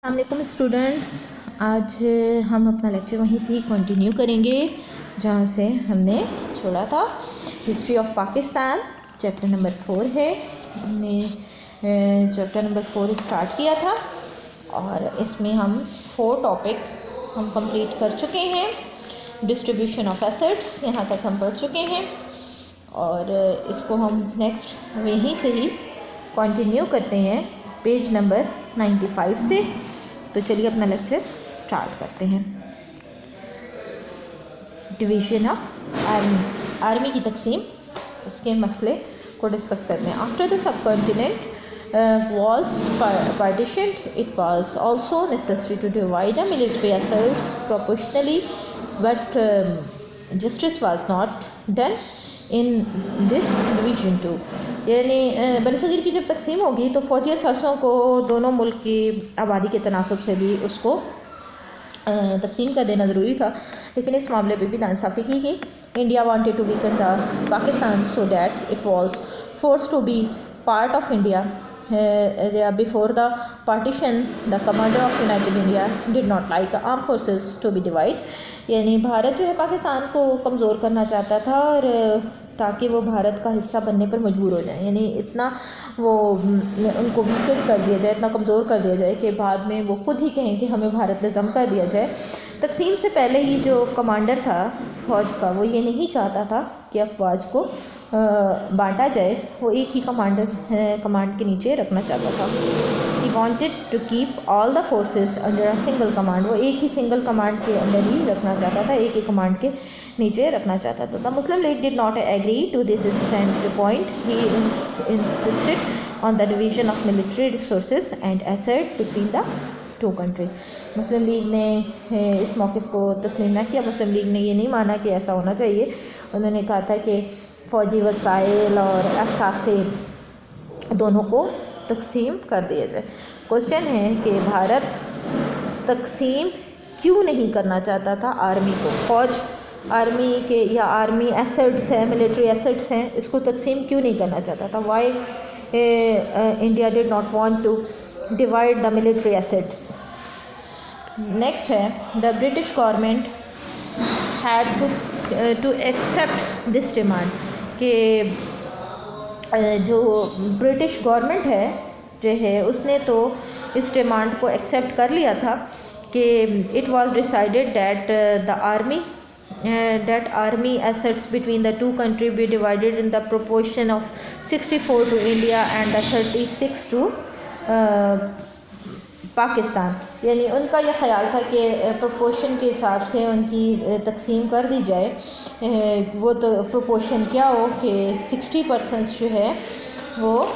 अस्सलाम स्टूडेंट्स, आज हम अपना लेक्चर वहीं से ही कंटिन्यू करेंगे जहाँ से हमने छोड़ा था। History of Pakistan chapter number 4 है। हमने चैप्टर नंबर 4 स्टार्ट किया था और इसमें हम 4 टॉपिक हम कंप्लीट कर चुके हैं। डिस्ट्रीब्यूशन ऑफ एसेट्स यहाँ तक हम पढ़ चुके हैं और इसको हम नेक्स्ट वहीं से ही कंटिन्यू करते हैं पेज नंबर 95 से। तो चलिए अपना लेक्चर स्टार्ट करते हैं। डिवीज़न ऑफ आर्मी की तकसीम, उसके मसले को डिस्कस करते हैं। After the sub continent was partitioned, it was also necessary to divide the military assets proportionally, but justice was not done in this division too। यानी बरसगीर की जब तकसीम होगी तो फ़ौजी असासों को दोनों मुल्क की आबादी के तनासब से भी उसको तकसीम कर देना ज़रूरी था, लेकिन इस मामले पे भी नाइंसाफ़ी की गई। India wanted to weaken the Pakistan so that it was forced to be part of India. Before the partition the commander of united India did not like arm forces to be divide. यानी भारत जो है पाकिस्तान को कमज़ोर करना चाहता था और ताकि वो भारत का हिस्सा बनने पर मजबूर हो जाए, यानी इतना वो उनको वीकेंड कर दिया जाए, इतना कमज़ोर कर दिया जाए कि बाद में वो खुद ही कहें कि हमें भारत में जम कर दिया जाए। तकसीम से पहले ही जो कमांडर था फ़ौज का वो ये नहीं चाहता था कि अफवाज को बांटा जाए, वो एक ही कमांड के नीचे रखना चाहता था। He wanted to keep all the forces under a single command, वो एक ही सिंगल कमांड के अंदर ही रखना चाहता था, एक ही कमांड के नीचे रखना चाहता था। The Muslim League did not agree to this stand point. He insisted on the division of military resources and asset between the two country. Muslim League ने इस मौक़िफ़ को तस्लीम न किया। मुस्लिम लीग ने ये नहीं माना कि ऐसा होना चाहिए। उन्होंने कहा था कि फ़ौजी वसाइल और असासे दोनों को तकसीम कर दिया जाए। क्वेश्चन है कि भारत तकसीम क्यों नहीं करना चाहता था आर्मी को? फ़ौज आर्मी के या आर्मी एसेट्स हैं, मिलिट्री एसेट्स हैं, इसको तकसीम क्यों नहीं करना चाहता था? Why India did not want to divide the military assets? Next है the British government had to accept this demand, कि जो ब्रिटिश गवर्नमेंट है जो है उसने तो इस डिमांड को एक्सेप्ट कर लिया था कि it was decided that the army assets between the two country be divided in the proportion of 64 to India and the 36 to Pakistan. यानी उनका यह ख़्याल था कि प्रोपोर्शन के हिसाब से उनकी तकसीम कर दी जाए। वो तो प्रोपोर्शन क्या हो कि 60% जो है वो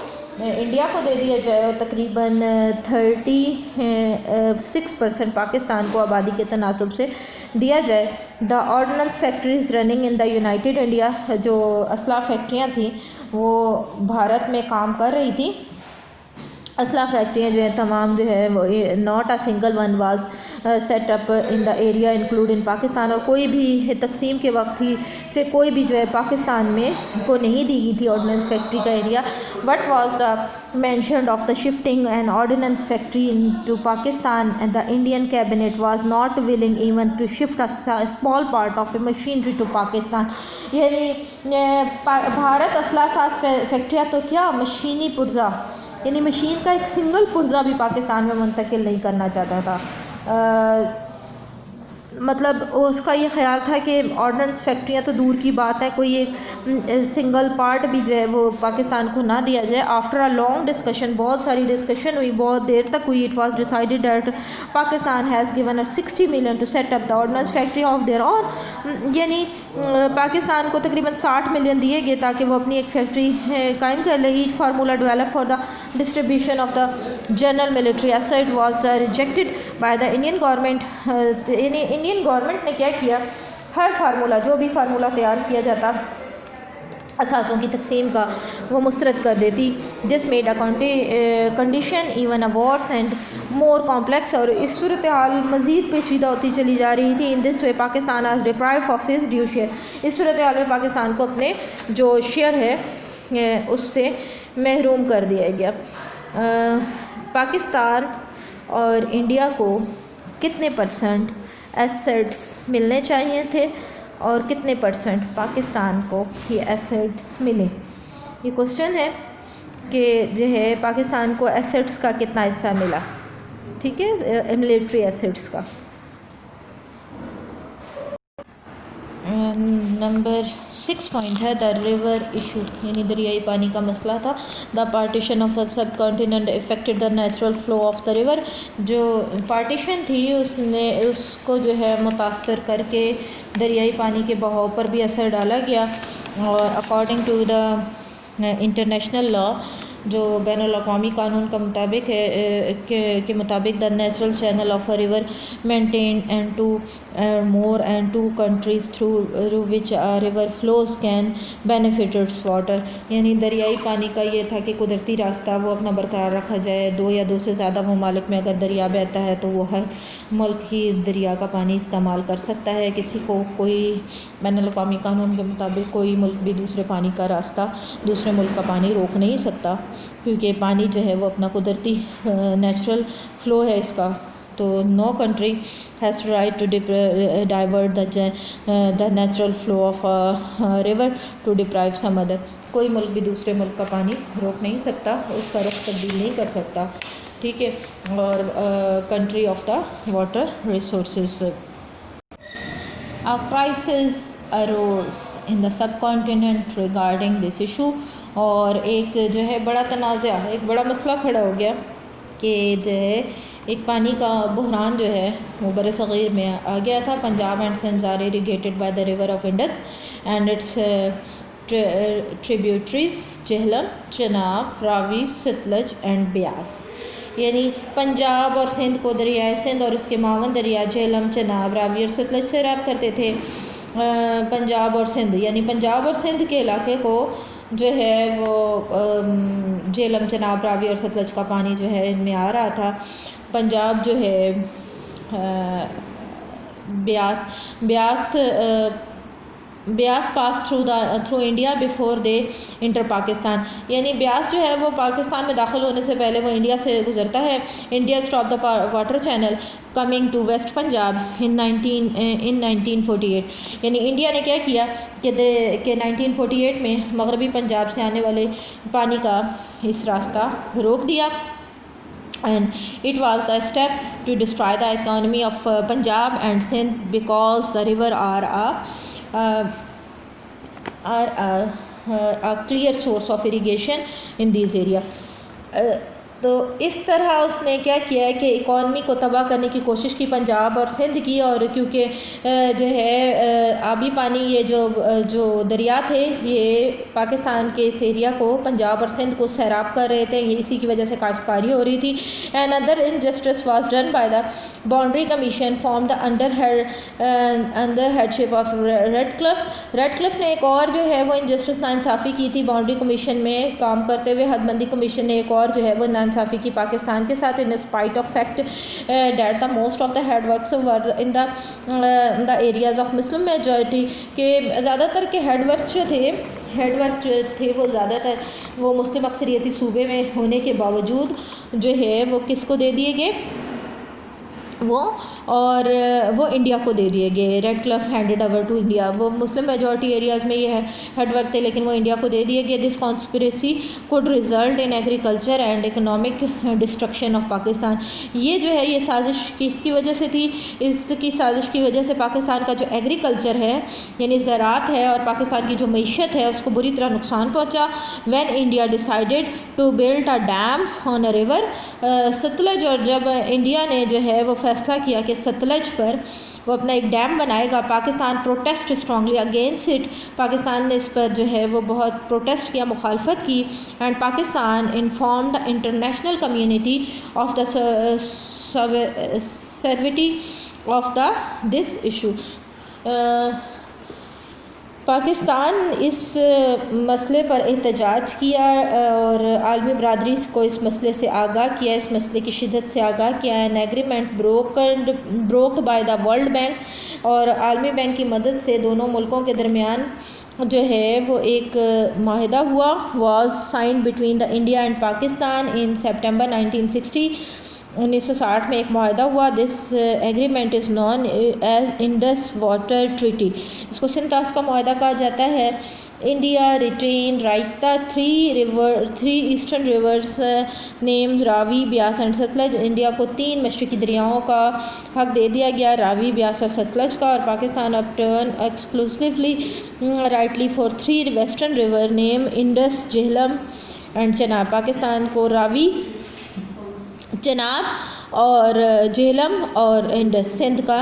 इंडिया को दे दिया जाए और तकरीबन 36% पाकिस्तान को आबादी के तनासब से दिया जाए। The ordnance factories running in the united India, जो असला फैक्ट्रियाँ थी वो भारत में काम कर रही थी। असला फैक्ट्रियाँ जो है तमाम जो है वो not a single one was setup in the area include in Pakistan, और कोई भी तकसीम के वक्त ही से कोई भी जो है पाकिस्तान में को नहीं दी गई थी ऑर्डिनेंस फैक्ट्री का area. What was the mentioned of the shifting an ordnance factory to Pakistan, and the Indian cabinet was not willing even to shift a small part of a machinery to Pakistan। यानी भारत असला साज फैक्ट्रियाँ तो क्या, मशीनी पुर्जा, यानी machine का एक सिंगल पुर्जा भी पाकिस्तान में मुंतकिल नहीं करना चाहता था। मतलब उसका ये ख्याल था कि ऑर्डिनेंस फैक्ट्रियाँ तो दूर की बात है, कोई एक सिंगल पार्ट भी जो है वो पाकिस्तान को ना दिया जाए। आफ्टर अ लॉन्ग डिस्कशन, बहुत सारी डिस्कशन हुई, बहुत देर तक हुई, it was decided that Pakistan has given a 60 million to set up the ordnance factory of their own. यानी पाकिस्तान को तकरीबन 60 मिलियन दिए गए ताकि वो अपनी एक फैक्ट्री कायम कर ले। Each formula develop for the distribution of the general military asset was rejected by the Indian government. Indian government ने क्या किया, हर फार्मूला, जो भी फार्मूला तैयार किया जाता असासों की तकसीम का, वो मुस्तरद कर देती। This made a condition even a Wars and more complex, और इस सूरत हाल मज़ीद पेचीदा होती चली जा रही थी। इन दिस वे पाकिस्तान आज deprive of his due share, इस सूरत हाल में पाकिस्तान को अपने जो शेयर है उससे महरूम कर दिया गया। पाकिस्तान और इंडिया को कितने परसेंट एसेट्स मिलने चाहिए थे और कितने परसेंट पाकिस्तान को ये एसेट्स मिले। ये क्वेश्चन है कि जो है पाकिस्तान को एसेट्स का कितना हिस्सा मिला, ठीक है, मिलिट्री एसेट्स का। नंबर 6 पॉइंट है द रिवर इशू, यानी दरियाई पानी का मसला था। द पार्टीशन ऑफ अ सब continent affected the natural flow of the river, जो पार्टीशन थी उसको जो है मुतासर करके दरियाई पानी के बहाव पर भी असर डाला गया। और according to the international law, जो बैनुल-अक़वामी कानून का मुताबिक है के मुताबिक the natural channel of a river maintain and two more and two countries through which river flows can benefit its water, यानी दरियाई पानी का ये था कि कुदरती रास्ता वो अपना बरकरार रखा जाए। 2 या 2 से ज़्यादा ममालिक में अगर दरिया बहता है तो वो हर मुल्क ही दरिया का पानी इस्तेमाल कर सकता है। किसी को कोई बैनुल-अक़वामी कानून के मुताबिक कोई मुल्क भी दूसरे पानी का रास्ता, दूसरे मुल्क का पानी रोक नहीं सकता, क्योंकि पानी जो है वो अपना कुदरती नेचुरल फ्लो है इसका। तो no country has to right to divert the natural flow of river to deprive some other, कोई मुल्क भी दूसरे मुल्क का पानी रोक नहीं सकता, उसका रुख तब्दील नहीं कर सकता, ठीक है। और country of the water resources. A crisis arose in the subcontinent regarding this issue, और एक जो है बड़ा तनाज़ा, एक बड़ा मसला खड़ा हो गया कि जो है एक पानी का बहरान जो है वो बर-ए-सग़ीर में आ गया था। Punjab and Sindh are irrigated by the river of Indus and its tributaries Jhelum, Chenab, Ravi, Sutlej and Beas, यानी पंजाब और सिंध को दरियाए सिंध और इसके मावन दरिया झेलम, चनाब, रावी और सतलज से रैब करते थे। पंजाब और सिंध, यानी पंजाब और सिंध के इलाके को जो है वो झेलम, चनाब, रावी और सतलज का पानी जो है इनमें आ रहा था। पंजाब जो है Beas pass through India before they inter Pakistan, यानी ब्यास जो है वो पाकिस्तान में दाखिल होने से पहले वो इंडिया से गुजरता है। India stop the water channel coming to west Punjab in 1948, यानी इंडिया ने क्या किया कि 1948 में मगरबी पंजाब से आने वाले पानी का इस रास्ता रोक दिया। And it was the step to destroy the economy of Punjab and Sindh because the river are a clear source of irrigation in these areas. तो इस तरह उसने क्या किया है कि इकॉनमी को तबाह करने की कोशिश की पंजाब और सिंध की, और क्योंकि जो है आबी पानी ये जो दरिया थे ये पाकिस्तान के इस एरिया को, पंजाब और सिंध को सैराब कर रहे थे, ये इसी की वजह से काश्तकारी हो रही थी। And other injustice was done by the boundary commission form the under headship of Radcliffe ने एक और जो है वो इनजस्टिस नाइंसाफ़ी की थी बाउंड्री कमीशन में काम करते हुए। हदबंदी कमीशन ने एक और जो है वो नाइंसाफ़ी की पाकिस्तान के साथ, in spite of fact that the most of the headworks were in the areas of Muslim majority, के ज़्यादातर के हेडवर्क्स जो थे वो ज़्यादातर वो मुस्लिम अक्सरियती सूबे में होने के बावजूद जो है वो किसको दे दिए गए, वो इंडिया को दे दिए गए। Radcliffe handed over to India, वो मुस्लिम मेजॉरिटी एरियाज़ में ये हेडवर्क थे लेकिन वो इंडिया को दे दिए गए। This conspiracy could result in agriculture and economic destruction of Pakistan, ये जो है ये साजिश किसकी वजह से थी, इसकी साजिश की वजह से पाकिस्तान का जो एग्रीकल्चर है यानी ज़राअत है और पाकिस्तान की जो मईशत है उसको बुरी तरह नुकसान पहुँचा। When India decided to build a dam on a river Sutlej, और जब इंडिया ने जो है वो फैसला किया कि सतलज पर वो अपना एक डैम बनाएगा, Pakistan protest strongly against it, Pakistan ने इस पर जो है वो बहुत प्रोटेस्ट किया, मुखालफत की। And Pakistan inform the international community of the severity of the this issue. Pakistan इस मसले पर एहतजाज किया और आलमी बरादरी को इस मसले से आगाह किया, इस मसले की शिद्दत से आगाह किया। An agreement brokered by the world bank, और आलमी बैंक की मदद से दोनों मुल्कों के दरमियान जो है वो एक माहिदा हुआ, was signed between the India and Pakistan in September 1960। 1960 में एक माहदा हुआ। This agreement is known as Indus water treaty. इसको सिंतास का माहदा कहा जाता है। India retain right the three eastern rivers named Ravi, Beas and Sutlej. India को 3 मशरक़ी दरियाओं का हक दे दिया गया, रावी, ब्यास और सतलज का। और पाकिस्तान अब turn exclusively rightly for 3 western river name Indus, Jhelum and Chenab. Pakistan को रावी, चेनाब और झेलम और इंडस सिंध का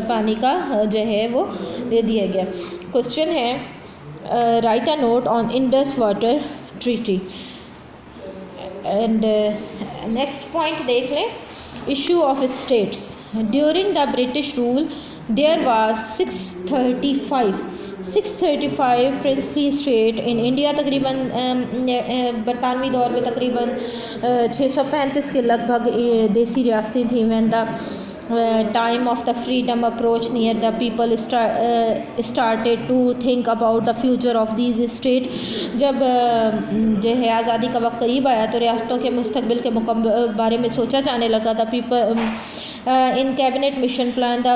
पानी का जो है वो दे दिया गया। क्वेश्चन है write a note on Indus water treaty. And next point देख लें, issue of states. During the British rule there was 635 princely state in India. तकरीबन बरतानवी दौर में तकरीबन 635 के लगभग देसी रियासतें थीं। When the time of the freedom approach near the people started to think about the future of these state. जब जो है आज़ादी का वक्त करीब आया तो रियासतों के मुस्तकबिल के बारे में सोचा जाने लगा। The people in cabinet mission plan the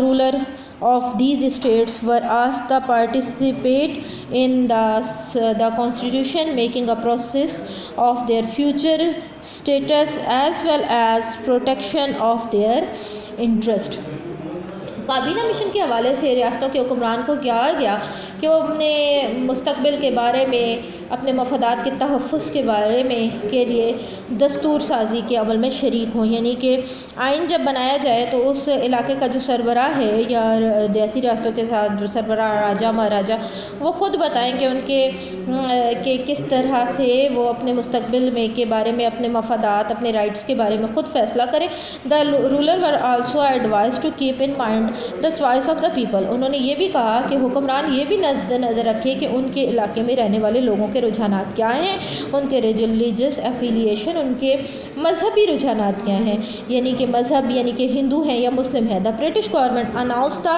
ruler of these states were asked to participate in the constitution making a process of their future status as well as protection of their interest। काबीना mission के हवाले से रियासतों के हुक्मरान को कहा गया कि वो अपने मुस्तकबिल के बारे में, अपने मफादात के तहफ़्फ़ुज़ के बारे में के लिए दस्तूर साजी के अमल में शरीक हों। यानी कि आइन जब बनाया जाए तो उस इलाके का जो सरबराह है या देसी रियासतों के साथ जो सरबराह राजा महाराजा वो ख़ुद बताएं कि उनके कि किस तरह से वो अपने मुस्तकबिल में के बारे में, अपने मफादात, अपने राइट्स के बारे में ख़ुद फ़ैसला करें। The ruler were also advise to keep in mind the choice of the people. उन्होंने ये भी कहा कि हुक्मरान ये भी नज़र रखे कि उनके इलाके में रहने वाले लोगों के रुझानात क्या हैं, उनके रिलीजियस एफिलिएशन, उनके मजहबी रुझानात क्या हैं, यानी कि मज़हब यानी कि हिंदू हैं या मुस्लिम हैं। The British government announce the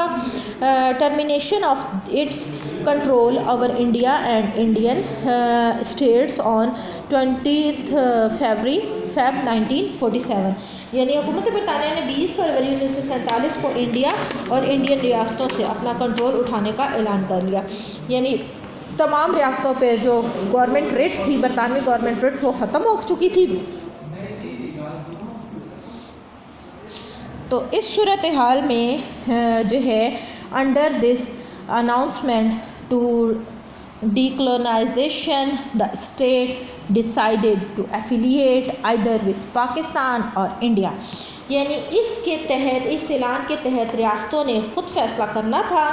termination of its control over India and Indian states on 20 फरवरी 1947। यानी हुकूमत बरतानिया ने 20 फरवरी 1947 को इंडिया और इंडियन रियासतों से अपना कंट्रोल उठाने का ऐलान कर लिया। यानी तमाम रियासतों पर जो गवर्नमेंट रेट थी, बरतानवी गवर्नमेंट रेट, वो ख़त्म हो चुकी थी। तो इस सूरत हाल में जो है under this announcement to decolonization the state decided to affiliate either with Pakistan और इंडिया। यानी इसके तहत, इस ऐलान के तहत रियासतों ने ख़ुद फैसला करना था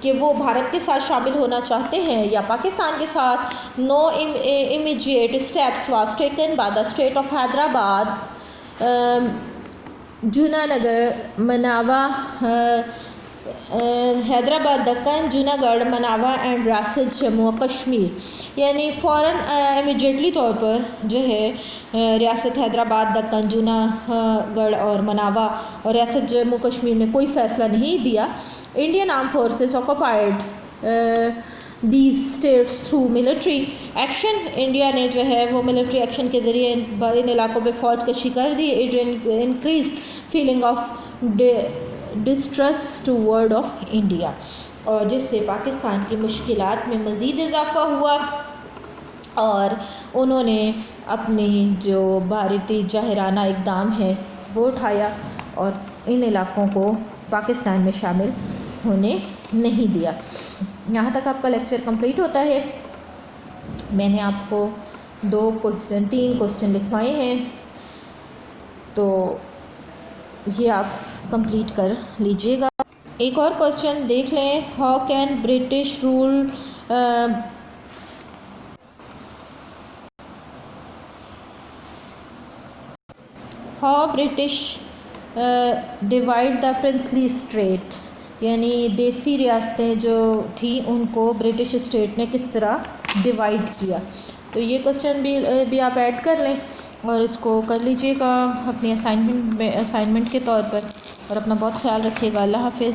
कि वो भारत के साथ शामिल होना चाहते हैं या पाकिस्तान के साथ। No immediate steps was taken by the state of Hyderabad, Junagadh, मनावा, हैदराबाद, दक्कन, जूनागढ़, मनावा एंड रासिद, जम्मू और कश्मीर। यानी फ़ौरन इमीडिएटली तौर पर जो है रियासत हैदराबाद, दक्कन, जूनागढ़ और मनावा और रियासत जम्मू कश्मीर ने कोई फ़ैसला नहीं दिया। Indian arm forces occupied these states through military action. India ने जो है वो मिलिट्री एक्शन के ज़रिए इन इलाकों में फ़ौज कशी कर दी। It increase feeling of distrust toward of India, और जिससे पाकिस्तान की मुश्किलात में मज़ीद इजाफ़ा हुआ और उन्होंने अपनी जो भारतीय जाहिराना इक़दाम है वो उठाया और इन इलाक़ों को पाकिस्तान में शामिल होने नहीं दिया। यहाँ तक आपका लेक्चर कंप्लीट होता है। मैंने आपको 3 क्वेश्चन लिखवाए हैं, तो ये आप कंप्लीट कर लीजिएगा। एक और क्वेश्चन देख लें, how can British rule how British divide the princely states. यानी देसी रियासतें जो थी उनको ब्रिटिश स्टेट ने किस तरह डिवाइड किया। तो ये क्वेश्चन भी आप ऐड कर लें और इसको कर लीजिएगा अपनी असाइनमेंट के तौर पर, और अपना बहुत ख्याल रखिएगा। अल्लाह हाफ़िज़।